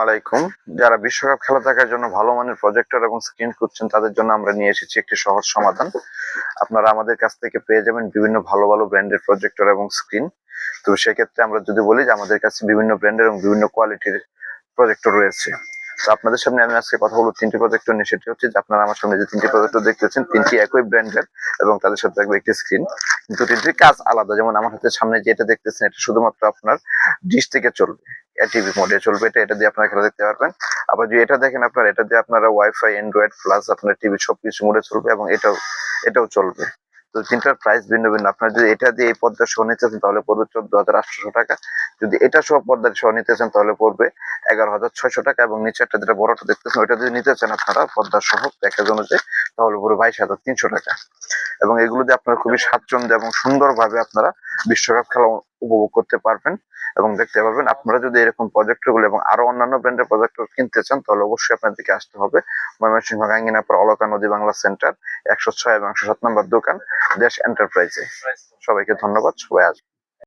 আলাইকুম। যারা বিশ্বকাপ খেলা দেখার জন্য ভালো মানের প্রজেক্টর এবং স্ক্রিন খুঁজছেন তাদের জন্য আমরা নিয়ে এসেছি একটি সহজ সমাধান। আপনারা আমাদের কাছ থেকে পেয়ে যাবেন বিভিন্ন ভালো ভালো ব্র্যান্ডের প্রজেক্টর এবং স্ক্রিন। তো সেক্ষেত্রে আমরা যদি বলি যে আমাদের কাছে বিভিন্ন ব্র্যান্ডের এবং বিভিন্ন কোয়ালিটির প্রজেক্টর রয়েছে। তো আপনাদের সামনে আমি আজকে কথা বলবো তিনটি প্রজেক্টর নিয়ে। সেটি হচ্ছে যে আপনারা আমার সামনে যে তিনটি প্রজেক্টর দেখতেছেন তিনটি একই ব্র্যান্ডের এবং তাদের সাথে থাকবে একটি স্ক্রিন, কিন্তু তিনটির কাজ আলাদা। যেমন আমার হাতের সামনে যেটা দেখতেছেন এটা শুধুমাত্র আপনার ডিশ থেকে চলবে, টিভি মোডে চলবে, এটা দিয়ে আপনারা খেলা দেখতে পারবেন। আবার যদি এটা দেখেন আপনারা, এটা দিয়ে আপনারা ওয়াইফাই, অ্যান্ড্রয়েড প্লাস আপনার টিভি সবকিছু মোডে চলবে এবং এটাও চলবে। তো তিনটার প্রাইস ভিন্ন ভিন্ন। আপনারা যদি এটা দিয়ে এই পর্দা সহ নিতে চান তাহলে পড়বে 14,800 টাকা। যদি এটা সহ পর্দা সহ নিতে চান তাহলে পড়বে 11,600 টাকা। এবং নিচে একটা যেটা বড়টা দেখতেছেন ওইটা যদি নিতে চান আপনারা পর্দা সহ প্যাকেজ অনুযায়ী তাহলে পড়বে 22,300 টাকা। এবং এগুলো দিয়ে আপনারা খুবই স্বাচ্ছন্দ্য এবং সুন্দরভাবে আপনারা বিশ্বকাপ খেলা উপভোগ করতে পারবেন এবং দেখতে পারবেন। আপনারা যদি এরকম প্রজেক্টর গুলো এবং আরো অন্যান্য ব্র্যান্ডের প্রজেক্টর কিনতে চান তাহলে অবশ্যই আপনাদেরকে আসতে হবে ময়মনসিংহ গাঙ্গিনাপুর অলকা নদী বাংলা সেন্টার 106 এবং 107 নম্বর দোকান দেশ এন্টারপ্রাইজে। সবাইকে ধন্যবাদ, সবাই আসবে।